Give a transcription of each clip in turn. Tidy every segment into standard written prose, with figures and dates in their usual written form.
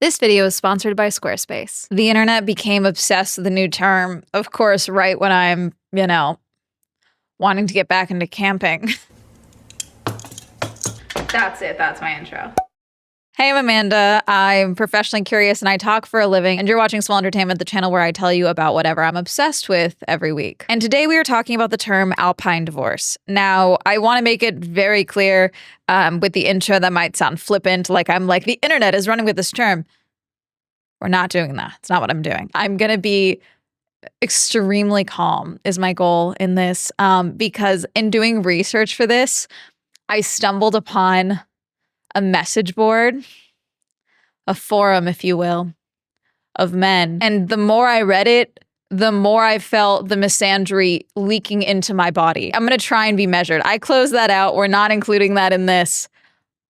This video is sponsored by Squarespace. The internet became obsessed with the new term, of course, right when I'm, wanting to get back into camping. That's it. That's my intro. Hey, I'm Amanda. I'm professionally curious and I talk for a living. And you're watching Swell Entertainment, the channel where I tell you about whatever I'm obsessed with every week. And today we are talking about the term alpine divorce. Now, I want to make it very clear with the intro that might sound flippant, like I'm like, the internet is running with this term. We're not doing that. It's not what I'm doing. I'm going to be extremely calm is my goal in this because in doing research for this, I stumbled upon a message board, a forum, if you will, of men. And the more I read it, the more I felt the misandry leaking into my body. I'm going to try and be measured. I closed that out. We're not including that in this.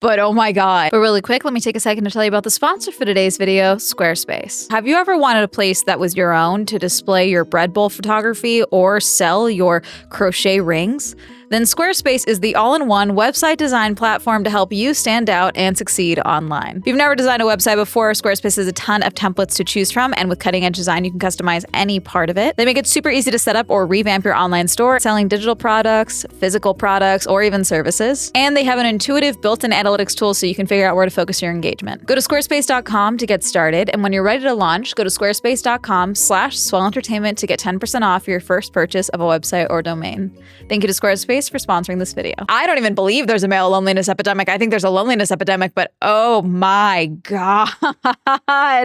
But oh my God. But really quick, let me take a second to tell you about the sponsor for today's video, Squarespace. Have you ever wanted a place that was your own to display your bread bowl photography or sell your crochet rings? Then Squarespace is the all-in-one website design platform to help you stand out and succeed online. If you've never designed a website before, Squarespace has a ton of templates to choose from, and with cutting-edge design, you can customize any part of it. They make it super easy to set up or revamp your online store, selling digital products, physical products, or even services. And they have an intuitive built-in analytics tool so you can figure out where to focus your engagement. Go to squarespace.com to get started, and when you're ready to launch, go to squarespace.com/swellentertainment to get 10% off your first purchase of a website or domain. Thank you to Squarespace for sponsoring this video. I don't even believe there's a male loneliness epidemic. I think there's a loneliness epidemic, but oh my God,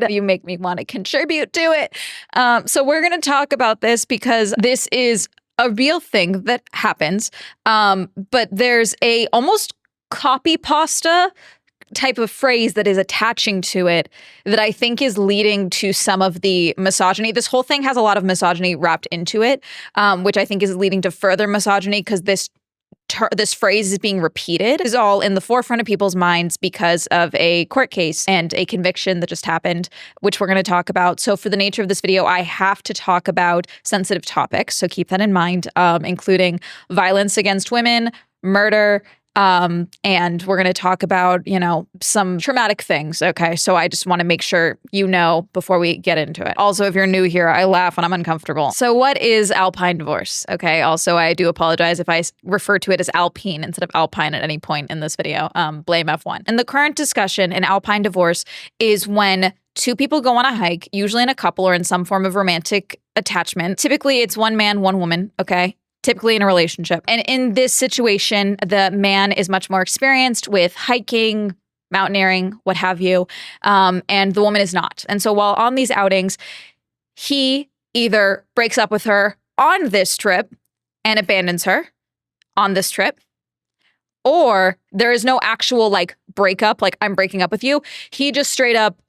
you make me want to contribute to it. So we're going to talk about this because this is a real thing that happens. But there's a almost copy pasta type of phrase that is attaching to it that I think is leading to some of the misogyny. This whole thing has a lot of misogyny wrapped into it, which I think is leading to further misogyny because this phrase is being repeated. Is all in the forefront of people's minds because of a court case and a conviction that just happened, which we're going to talk about. So for the nature of this video, I have to talk about sensitive topics. So keep that in mind, including violence against women, murder, and we're going to talk about, some traumatic things. Okay. So I just want to make sure you know before we get into it. Also, if you're new here, I laugh when I'm uncomfortable. So what is alpine divorce? Okay. Also, I do apologize if I refer to it as alpine instead of alpine at any point in this video. Blame F1. And the current discussion in alpine divorce is when two people go on a hike, usually in a couple or in some form of romantic attachment. Typically, it's one man, one woman. Okay. Typically in a relationship. And in this situation, the man is much more experienced with hiking, mountaineering, what have you, and the woman is not. And so while on these outings, he either breaks up with her on this trip and abandons her on this trip, or there is no actual breakup, like I'm breaking up with you. He just straight up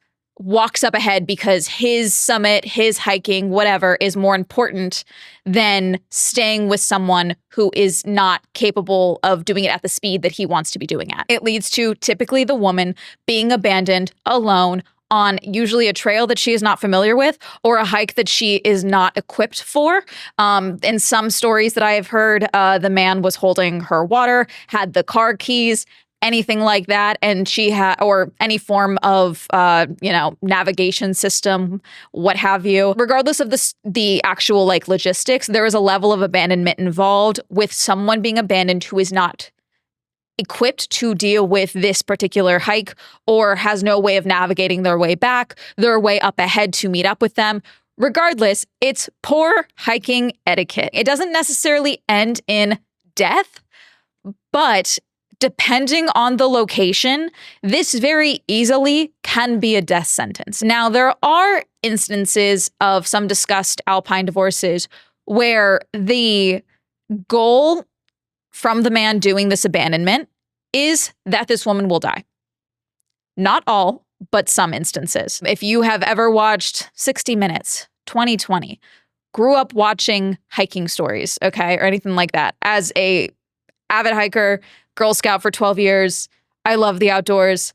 walks up ahead because his summit, his hiking, whatever, is more important than staying with someone who is not capable of doing it at the speed that he wants to be doing at. It leads to typically the woman being abandoned alone on usually a trail that she is not familiar with or a hike that she is not equipped for. In some stories that I have heard, the man was holding her water, had the car keys, anything like that, and she had, or any form of, navigation system, what have you. Regardless of the actual logistics, there is a level of abandonment involved with someone being abandoned who is not equipped to deal with this particular hike or has no way of navigating their way back, their way up ahead to meet up with them. Regardless, it's poor hiking etiquette. It doesn't necessarily end in death, but depending on the location, this very easily can be a death sentence. Now, there are instances of some discussed alpine divorces where the goal from the man doing this abandonment is that this woman will die. Not all, but some instances. If you have ever watched 60 Minutes, 2020, grew up watching hiking stories, okay, or anything like that, as a avid hiker, Girl Scout for 12 years. I love the outdoors.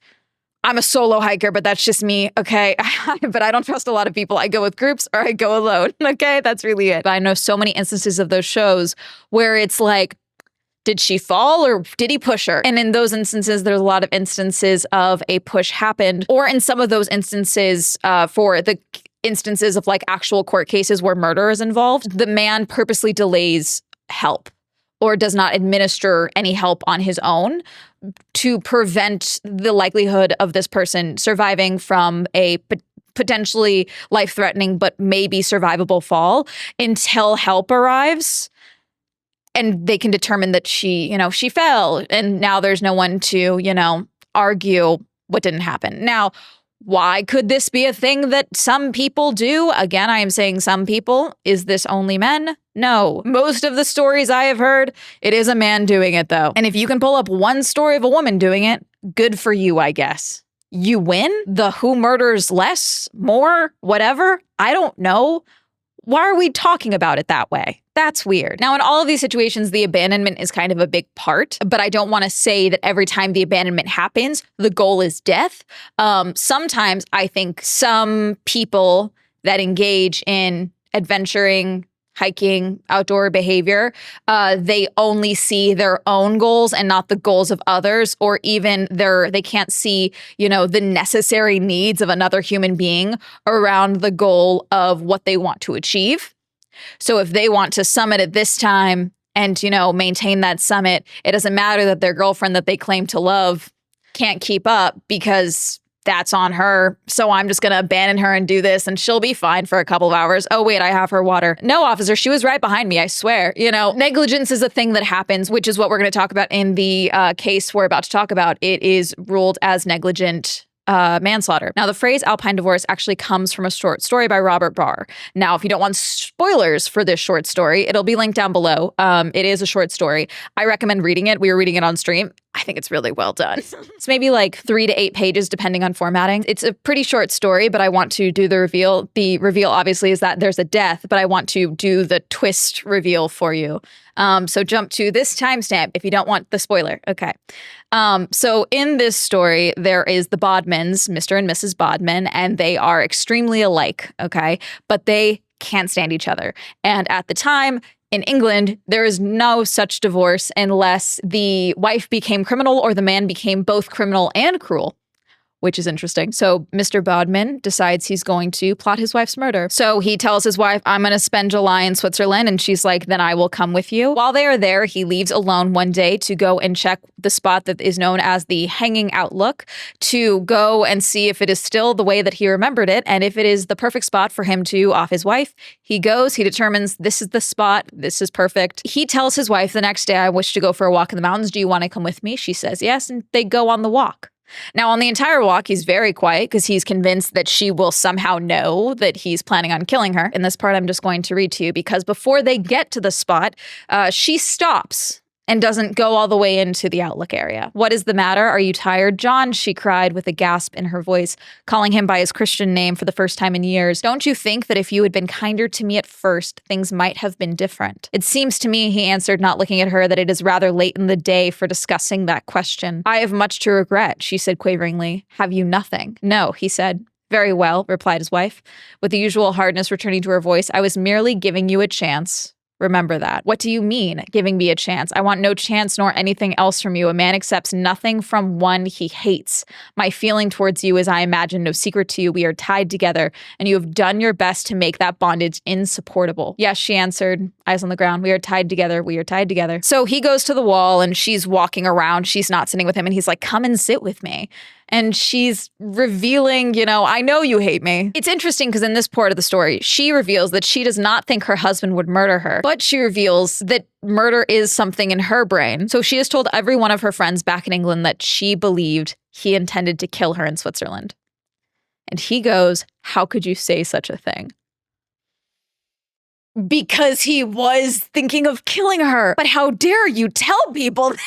I'm a solo hiker, but that's just me, okay? But I don't trust a lot of people. I go with groups or I go alone, okay? That's really it. But I know so many instances of those shows where it's like Did she fall or did he push her? And in those instances, there's a lot of instances of a push happened, or in some of those instances, for the instances of like actual court cases where murder is involved, the man purposely delays help or does not administer any help on his own to prevent the likelihood of this person surviving from a potentially life-threatening but maybe survivable fall until help arrives. And they can determine that she fell, and now there's no one to, argue what didn't happen. Now, why could this be a thing that some people do? Again, I am saying some people. Is this only men? No. Most of the stories I have heard, it is a man doing it, though. And if you can pull up one story of a woman doing it, good for you, I guess. You win? The who murders less, more, whatever? I don't know. Why are we talking about it that way? That's weird. Now, in all of these situations, the abandonment is kind of a big part, but I don't want to say that every time the abandonment happens, the goal is death. Sometimes I think some people that engage in adventuring, hiking, outdoor behavior, they only see their own goals and not the goals of others, or even they can't see, the necessary needs of another human being around the goal of what they want to achieve. So if they want to summit at this time and, maintain that summit, it doesn't matter that their girlfriend that they claim to love can't keep up because that's on her. So I'm just going to abandon her and do this and she'll be fine for a couple of hours. Oh, wait, I have her water. No, officer, she was right behind me. I swear. Negligence is a thing that happens, which is what we're going to talk about in the case we're about to talk about. It is ruled as negligent manslaughter. Now, the phrase alpine divorce actually comes from a short story by Robert Barr. Now, if you don't want spoilers for this short story, it'll be linked down below. It is a short story. I recommend reading it. We were reading it on stream. I think it's really well done. It's maybe like 3 to 8 pages, depending on formatting. It's a pretty short story, but I want to do the reveal. The reveal, obviously, is that there's a death, but I want to do the twist reveal for you. So jump to this timestamp if you don't want the spoiler. Okay. So in this story, there is the Bodmans, Mr. and Mrs. Bodman, and they are extremely alike, okay? But they can't stand each other. And at the time, in England, there is no such divorce unless the wife became criminal or the man became both criminal and cruel, which is interesting. So Mr. Bodman decides he's going to plot his wife's murder. So he tells his wife, I'm going to spend July in Switzerland. And she's like, then I will come with you. While they are there, he leaves alone one day to go and check the spot that is known as the Hanging Outlook, to go and see if it is still the way that he remembered it. And if it is the perfect spot for him to off his wife, he goes, he determines this is the spot. This is perfect. He tells his wife the next day, I wish to go for a walk in the mountains. Do you want to come with me? She says yes. And they go on the walk. Now, on the entire walk, he's very quiet because he's convinced that she will somehow know that he's planning on killing her. In this part, I'm just going to read to you because before they get to the spot, she stops and doesn't go all the way into the outlook area. What is the matter? Are you tired, John? She cried with a gasp in her voice, calling him by his Christian name for the first time in years. Don't you think that if you had been kinder to me at first, things might have been different? It seems to me, he answered, not looking at her, that it is rather late in the day for discussing that question. I have much to regret, she said quaveringly. Have you nothing? No, he said. Very well, replied his wife, with the usual hardness returning to her voice. I was merely giving you a chance. Remember that. What do you mean, giving me a chance? I want no chance nor anything else from you. A man accepts nothing from one he hates. My feeling towards you is, I imagine, no secret to you. We are tied together, and you have done your best to make that bondage insupportable. Yes, she answered, eyes on the ground. We are tied together. We are tied together. So he goes to the wall, and she's walking around. She's not sitting with him, and he's like, come and sit with me. And she's revealing, I know you hate me. It's interesting because in this part of the story, she reveals that she does not think her husband would murder her, but she reveals that murder is something in her brain. So she has told every one of her friends back in England that she believed he intended to kill her in Switzerland. And he goes, how could you say such a thing? Because he was thinking of killing her. But how dare you tell people that?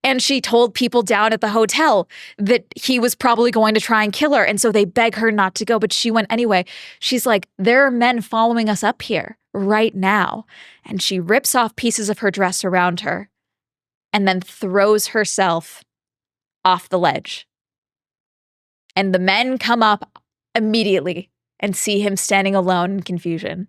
And she told people down at the hotel that he was probably going to try and kill her. And so they beg her not to go, but she went anyway. She's like, there are men following us up here right now. And she rips off pieces of her dress around her and then throws herself off the ledge. And the men come up immediately and see him standing alone in confusion.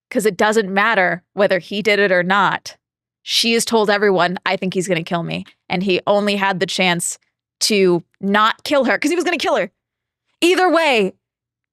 Because it doesn't matter whether he did it or not. she has told everyone, I think he's going to kill me. And he only had the chance to not kill her because he was going to kill her. Either way,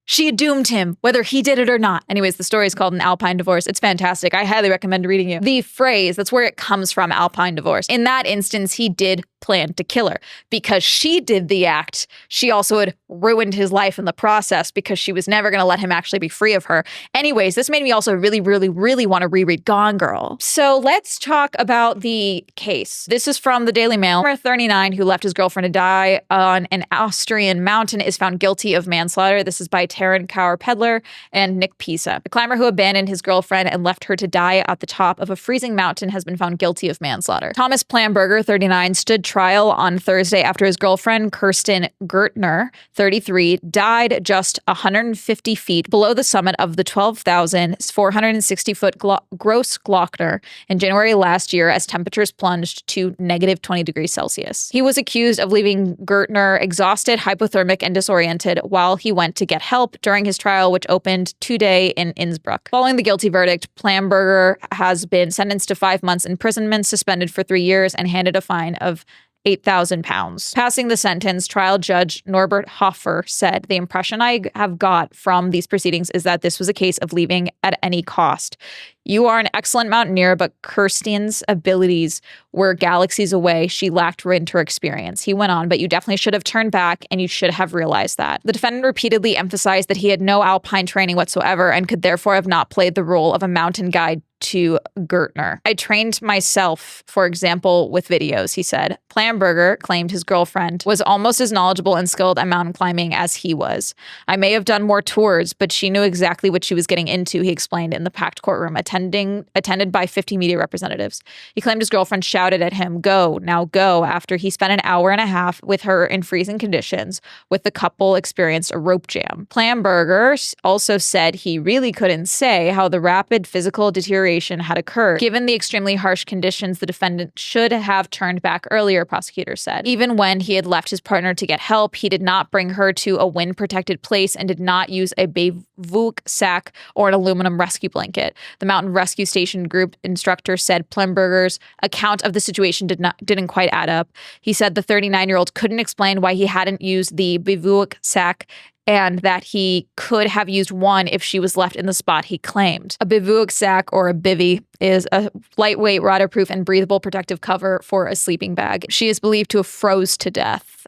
she had doomed him, whether he did it or not. Anyways, the story is called An Alpine Divorce. It's fantastic. I highly recommend reading it. The phrase, that's where it comes from, alpine divorce. In that instance, he did plan to kill her. Because she did the act, she also had ruined his life in the process because she was never going to let him actually be free of her. Anyways, this made me also really want to reread Gone Girl. So let's talk about the case. This is from the Daily Mail. Climber 39, who left his girlfriend to die on an Austrian mountain, is found guilty of manslaughter. This is by Taryn Cower-Pedler and Nick Pisa. The climber who abandoned his girlfriend and left her to die at the top of a freezing mountain has been found guilty of manslaughter. Thomas Plamberger, 39, stood trial on Thursday after his girlfriend, Kirsten Gertner, 33, died just 150 feet below the summit of the 12,460-foot Gross Glockner in January last year as temperatures plunged to negative 20 degrees Celsius. He was accused of leaving Gertner exhausted, hypothermic, and disoriented while he went to get help during his trial, which opened today in Innsbruck. Following the guilty verdict, Plamberger has been sentenced to 5 months imprisonment, suspended for 3 years, and handed a fine of £8,000. Passing the sentence, trial judge Norbert Hofer said, "The impression I have got from these proceedings is that this was a case of leaving at any cost. You are an excellent mountaineer, but Kirsten's abilities were galaxies away. She lacked winter experience." He went on, "But you definitely should have turned back, and you should have realized that." The defendant repeatedly emphasized that he had no alpine training whatsoever and could therefore have not played the role of a mountain guide to Gertner. "I trained myself, for example, with videos," he said. Plamberger claimed his girlfriend was almost as knowledgeable and skilled at mountain climbing as he was. "I may have done more tours, but she knew exactly what she was getting into," he explained in the packed courtroom, attended by 50 media representatives. He claimed his girlfriend shouted at him, "Go, now go," after he spent an hour and a half with her in freezing conditions, with the couple experienced a rope jam. Plamberger also said he really couldn't say how the rapid physical deterioration had occurred. Given the extremely harsh conditions, the defendant should have turned back earlier, prosecutors said. Even when he had left his partner to get help, he did not bring her to a wind-protected place and did not use a bivouac sack or an aluminum rescue blanket. The Mountain Rescue Station Group instructor said Plamberger's account of the situation didn't quite add up. He said the 39-year-old couldn't explain why he hadn't used the bivouac sack and that he could have used one if she was left in the spot he claimed. A bivouac sack, or a bivy, is a lightweight, waterproof, and breathable protective cover for a sleeping bag. She is believed to have froze to death.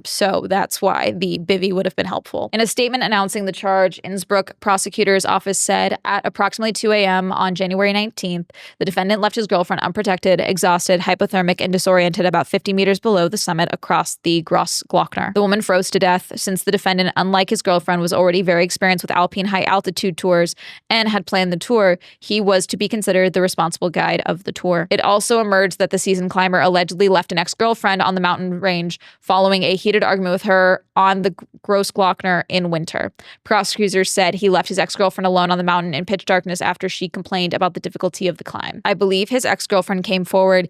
So that's why the bivy would have been helpful. In a statement announcing the charge, Innsbruck prosecutor's office said at approximately 2 a.m. on January 19th, the defendant left his girlfriend unprotected, exhausted, hypothermic, and disoriented about 50 meters below the summit across the Gross Glockner. The woman froze to death since the defendant, unlike his girlfriend, was already very experienced with alpine high-altitude tours and had planned the tour. He was to be considered the responsible guide of the tour. It also emerged that the seasoned climber allegedly left an ex-girlfriend on the mountain range following a heated argument with her on the Gross Glockner in winter. Prosecutors said he left his ex-girlfriend alone on the mountain in pitch darkness after she complained about the difficulty of the climb. I believe his ex-girlfriend came forward.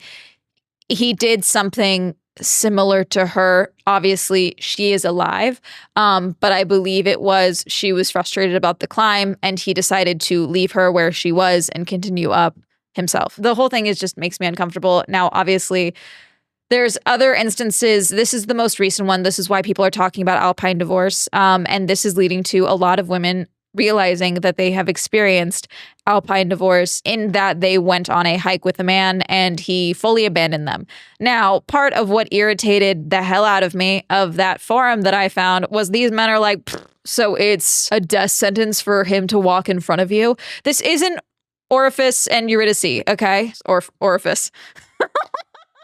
He did something similar to her. Obviously, she is alive, but I believe she was frustrated about the climb, and he decided to leave her where she was and continue up himself. The whole thing just makes me uncomfortable. Now, obviously, there's other instances. This is the most recent one. This is why people are talking about alpine divorce. And this is leading to a lot of women realizing that they have experienced alpine divorce in that they went on a hike with a man and he fully abandoned them. Now, part of what irritated the hell out of me of that forum that I found was these men are like, so it's a death sentence for him to walk in front of you. This isn't Orifice and Eurydice, okay? Or Orifice.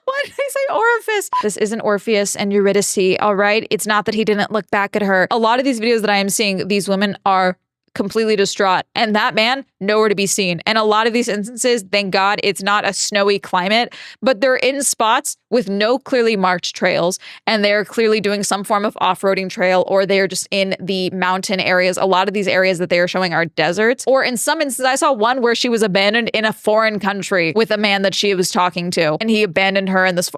Why did I say orifice? This isn't Orpheus and Eurydice, all right? It's not that he didn't look back at her. A lot of these videos that I am seeing, these women are completely distraught, and that man nowhere to be seen. And a lot of these instances, thank God, it's not a snowy climate, but they're in spots with no clearly marked trails, and they're clearly doing some form of off-roading trail, or they're just in the mountain areas. A lot of these areas that they are showing are deserts, or in some instances, I saw one where she was abandoned in a foreign country with a man that she was talking to, and he abandoned her in this.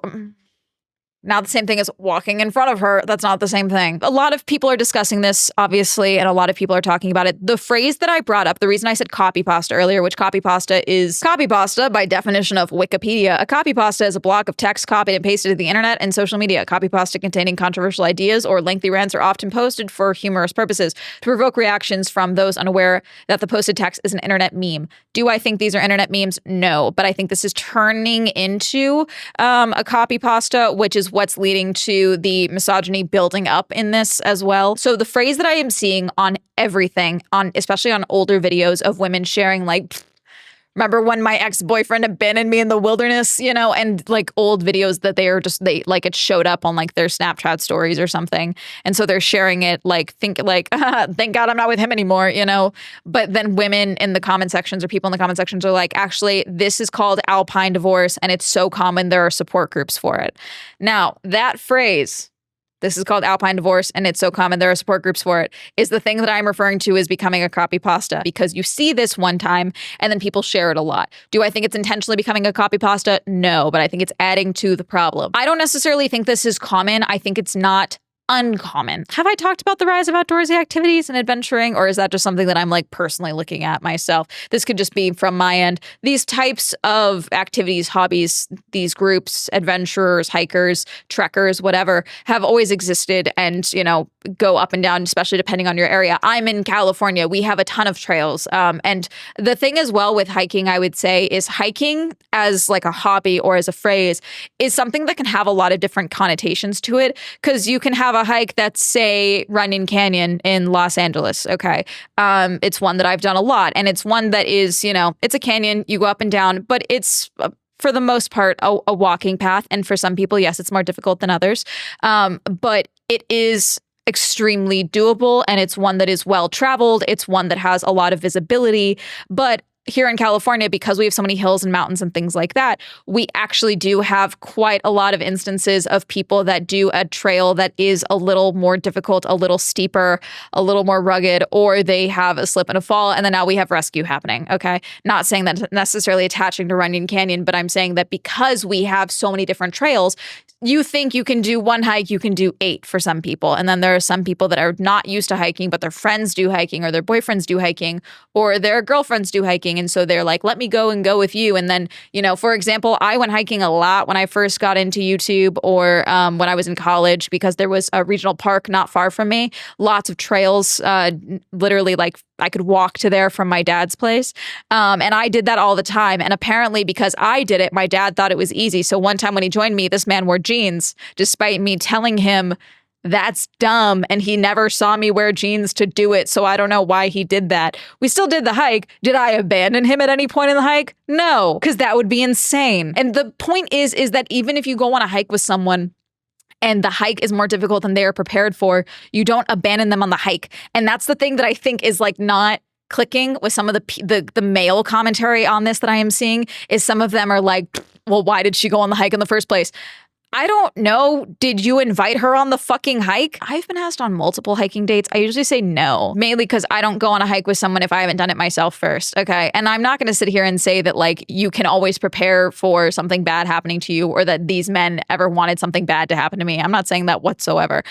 Not the same thing as walking in front of her. That's not the same thing. A lot of people are discussing this, obviously, and a lot of people are talking about it. The phrase that I brought up, the reason I said copy pasta earlier, which copy pasta is copy pasta by definition of Wikipedia. A copy pasta is a block of text copied and pasted to the internet and social media. Copy pasta containing controversial ideas or lengthy rants are often posted for humorous purposes to provoke reactions from those unaware that the posted text is an internet meme. Do I think these are internet memes? No, but I think this is turning into a copy pasta, which is what's leading to the misogyny building up in this as well. So the phrase that I am seeing on everything, especially on older videos of women sharing like, remember when my ex-boyfriend abandoned me in the wilderness, and like old videos that it showed up on like their Snapchat stories or something. And so they're sharing it thank God I'm not with him anymore, But then women in the comment sections or people in the comment sections are like, actually, this is called alpine divorce and it's so common there are support groups for it. Now, that phrase, this is called alpine divorce and it's so common there are support groups for it, is the thing that I'm referring to as becoming a copy pasta, because you see this one time and then people share it a lot. Do I think it's intentionally becoming a copy pasta? No, but I think it's adding to the problem. I don't necessarily think this is common. I think it's not uncommon. Have I talked about the rise of outdoorsy activities and adventuring, or is that just something that I'm like personally looking at myself? This could just be from my end. These types of activities, hobbies, these groups, adventurers, hikers, trekkers, whatever, have always existed and, go up and down, especially depending on your area. I'm in California. We have a ton of trails. And the thing as well with hiking, I would say, is hiking as like a hobby or as a phrase is something that can have a lot of different connotations to it, because you can have a hike that's, say, Runyon Canyon in Los Angeles. Okay. It's one that I've done a lot. And it's one that is, it's a canyon. You go up and down, but it's for the most part a walking path. And for some people, yes, it's more difficult than others. But it is extremely doable. And it's one that is well traveled. It's one that has a lot of visibility. But here in California, because we have so many hills and mountains and things like that, we actually do have quite a lot of instances of people that do a trail that is a little more difficult, a little steeper, a little more rugged, or they have a slip and a fall. And then now we have rescue happening. Okay. Not saying that necessarily attaching to Runyon Canyon, but I'm saying that because we have so many different trails, you think you can do one hike, you can do 8 for some people. And then there are some people that are not used to hiking, but their friends do hiking or their boyfriends do hiking or their girlfriends do hiking. And so they're like, let me go and go with you. And then, for example, I went hiking a lot when I first got into YouTube or when I was in college, because there was a regional park not far from me, lots of trails, literally like I could walk to there from my dad's place. And I did that all the time. And apparently because I did it, my dad thought it was easy. So one time when he joined me, this man wore jeans, despite me telling him that's dumb. And he never saw me wear jeans to do it. So I don't know why he did that. We still did the hike. Did I abandon him at any point in the hike? No, because that would be insane. And the point is that even if you go on a hike with someone and the hike is more difficult than they are prepared for, you don't abandon them on the hike. And that's the thing that I think is like not clicking with some of the male commentary on this that I am seeing, is some of them are like, well, why did she go on the hike in the first place? I don't know. Did you invite her on the fucking hike? I've been asked on multiple hiking dates. I usually say no, mainly because I don't go on a hike with someone if I haven't done it myself first. Okay. And I'm not going to sit here and say that like you can always prepare for something bad happening to you or that these men ever wanted something bad to happen to me. I'm not saying that whatsoever.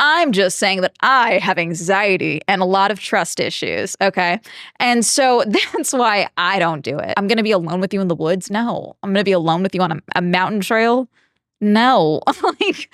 I'm just saying that I have anxiety and a lot of trust issues. Okay. And so that's why I don't do it. I'm going to be alone with you in the woods. No, I'm going to be alone with you on a mountain trail. No, like,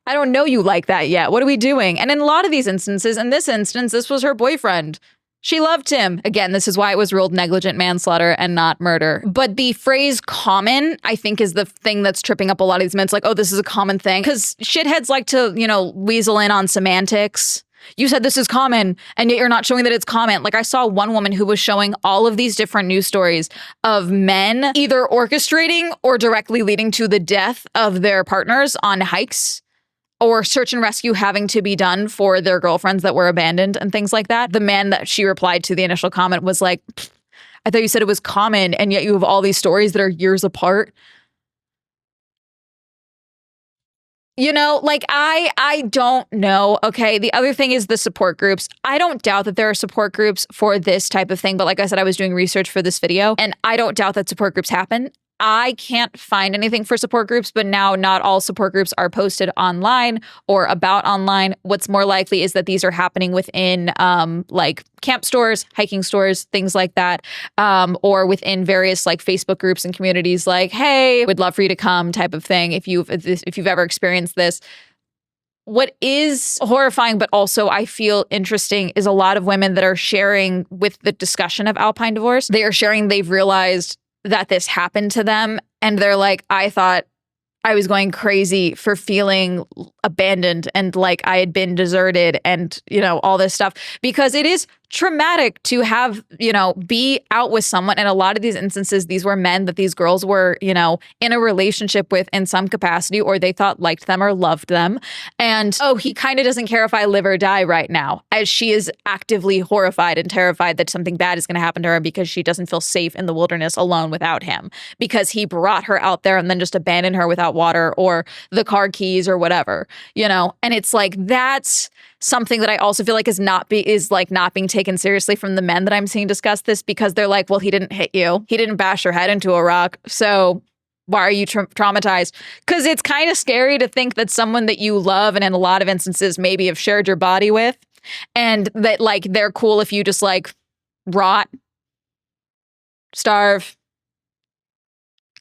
I don't know you like that yet. What are we doing? And in a lot of these instances, in this instance, this was her boyfriend. She loved him. Again, this is why it was ruled negligent manslaughter and not murder. But the phrase common, I think, is the thing that's tripping up a lot of these men. It's like, oh, this is a common thing. Because shitheads like to, weasel in on semantics. You said this is common, and yet you're not showing that it's common. Like I saw one woman who was showing all of these different news stories of men either orchestrating or directly leading to the death of their partners on hikes, or search and rescue having to be done for their girlfriends that were abandoned and things like that. The man that she replied to the initial comment was like, I thought you said it was common, and yet you have all these stories that are years apart. I don't know. Okay. The other thing is the support groups. I don't doubt that there are support groups for this type of thing. But like I said, I was doing research for this video, and I don't doubt that support groups happen. I can't find anything for support groups, but now not all support groups are posted online or about online. What's more likely is that these are happening within like camp stores, hiking stores, things like that, or within various like Facebook groups and communities like, hey, would love for you to come type of thing if you've ever experienced this. What is horrifying, but also I feel interesting, is a lot of women that are sharing with the discussion of alpine divorce. They are sharing they've realized that this happened to them. And they're like, I thought I was going crazy for feeling abandoned and like I had been deserted and, you know, all this stuff, because it is traumatic to have, you know, be out with someone. And a lot of these instances, these were men that these girls were, you know, in a relationship with in some capacity, or they thought liked them or loved them. And, oh, he kind of doesn't care if I live or die right now, as she is actively horrified and terrified that something bad is going to happen to her because she doesn't feel safe in the wilderness alone without him, because he brought her out there and then just abandoned her without water or the car keys or whatever, you know. And it's like, that's something that I also feel like is not being taken seriously from the men that I'm seeing discuss this, because they're like, well, he didn't hit you. He didn't bash your head into a rock. So why are you traumatized? Because it's kind of scary to think that someone that you love and in a lot of instances maybe have shared your body with, and that like they're cool if you just like rot, starve,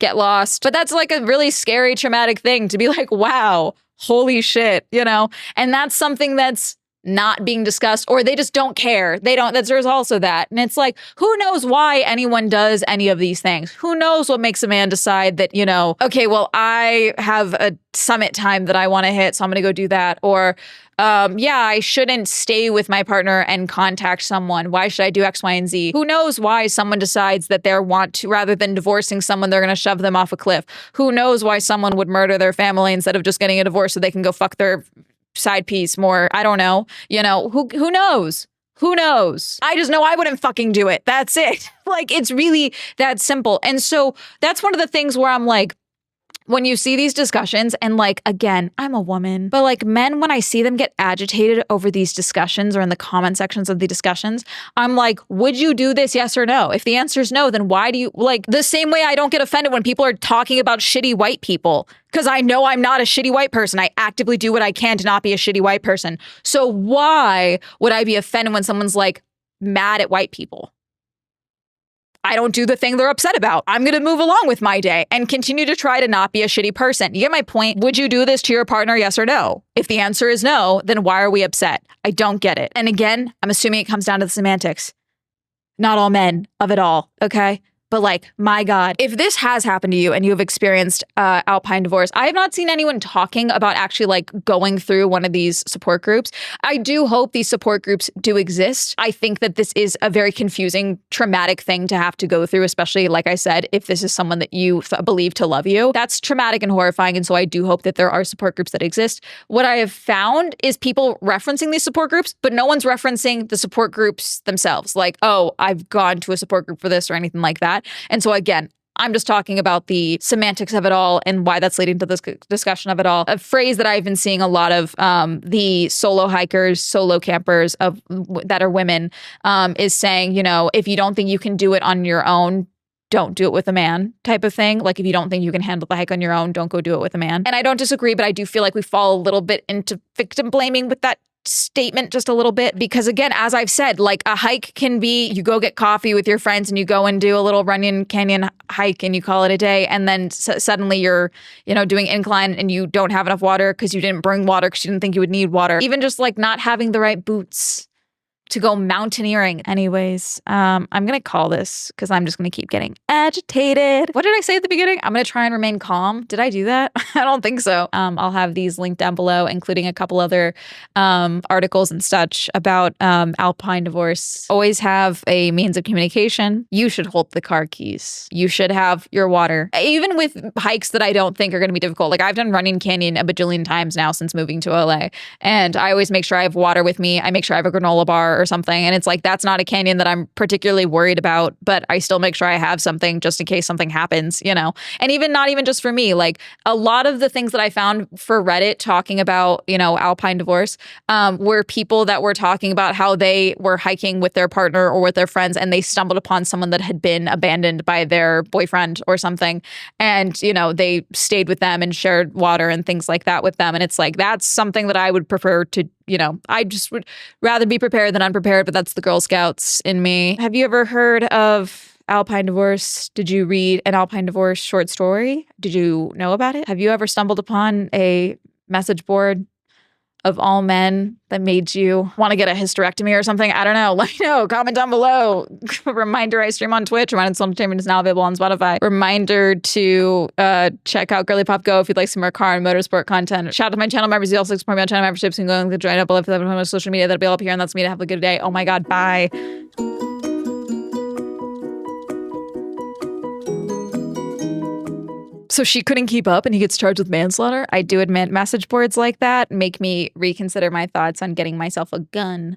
get lost. But that's like a really scary, traumatic thing to be like, wow, holy shit, you know? And that's something that's not being discussed, or they just don't care. There's also that. And it's like, who knows why anyone does any of these things? Who knows what makes a man decide that, you know, okay, well, I have a summit time that I want to hit, so I'm going to go do that. Or, yeah, I shouldn't stay with my partner and contact someone. Why should I do X, Y, and Z? Who knows why someone decides that they want to, rather than divorcing someone, they're going to shove them off a cliff? Who knows why someone would murder their family instead of just getting a divorce so they can go fuck their side piece more? I don't know. You know, who knows? Who knows? I just know I wouldn't fucking do it. That's it. Like, it's really that simple. And so that's one of the things where I'm like, when you see these discussions, and like, again, I'm a woman, but like men, when I see them get agitated over these discussions or in the comment sections of the discussions, I'm like, would you do this? Yes or no? If the answer is no, then why do you, like, the same way I don't get offended when people are talking about shitty white people, because I know I'm not a shitty white person. I actively do what I can to not be a shitty white person. So why would I be offended when someone's like mad at white people? I don't do the thing they're upset about. I'm going to move along with my day and continue to try to not be a shitty person. You get my point? Would you do this to your partner? Yes or no? If the answer is no, then why are we upset? I don't get it. And again, I'm assuming it comes down to the semantics. Not all men of it all, okay? But like, my God, if this has happened to you and you have experienced alpine divorce, I have not seen anyone talking about actually like going through one of these support groups. I do hope these support groups do exist. I think that this is a very confusing, traumatic thing to have to go through, especially, like I said, if this is someone that you believe to love you. That's traumatic and horrifying. And so I do hope that there are support groups that exist. What I have found is people referencing these support groups, but no one's referencing the support groups themselves. Like, oh, I've gone to a support group for this or anything like that. And so again, I'm just talking about the semantics of it all and why that's leading to this discussion of it all. A phrase that I've been seeing a lot of the solo hikers, solo campers that are women is saying, you know, if you don't think you can do it on your own, don't do it with a man type of thing. Like, if you don't think you can handle the hike on your own, don't go do it with a man. And I don't disagree, but I do feel like we fall a little bit into victim blaming with that statement just a little bit, because again, as I've said, like, a hike can be, you go get coffee with your friends and you go and do a little Runyon Canyon hike and you call it a day, and then suddenly you're, you know, doing incline and you don't have enough water because you didn't bring water because you didn't think you would need water. Even just like not having the right boots to go mountaineering. Anyways, I'm going to call this because I'm just going to keep getting agitated. What did I say at the beginning? I'm going to try and remain calm. Did I do that? I don't think so. I'll have these linked down below, including a couple other articles and such about alpine divorce. Always have a means of communication. You should hold the car keys. You should have your water. Even with hikes that I don't think are going to be difficult. Like, I've done Runyon Canyon a bajillion times now since moving to LA. And I always make sure I have water with me. I make sure I have a granola bar or something. And it's like, that's not a canyon that I'm particularly worried about, but I still make sure I have something just in case something happens, you know? And even not even just for me, like a lot of the things that I found for Reddit talking about, you know, alpine divorce, were people that were talking about how they were hiking with their partner or with their friends and they stumbled upon someone that had been abandoned by their boyfriend or something. And, you know, they stayed with them and shared water and things like that with them. And it's like, that's something that I would prefer to, you know, I just would rather be prepared than unprepared, but that's the Girl Scouts in me. Have you ever heard of alpine divorce? Did you read an alpine divorce short story? Did you know about it? Have you ever stumbled upon a message board of all men that made you want to get a hysterectomy or something? I don't know. Let me know. Comment down below. Reminder, I stream on Twitch. Reminder, Swell Entertainment is now available on Spotify. Reminder to check out Girly Pop Go if you'd like some more car and motorsport content. Shout out to my channel members. You also support me on channel memberships and going to join up below if you have my social media. That'll be all up here. And that's me. To have a good day. Oh my God. Bye. So she couldn't keep up and he gets charged with manslaughter. I do admit message boards like that make me reconsider my thoughts on getting myself a gun.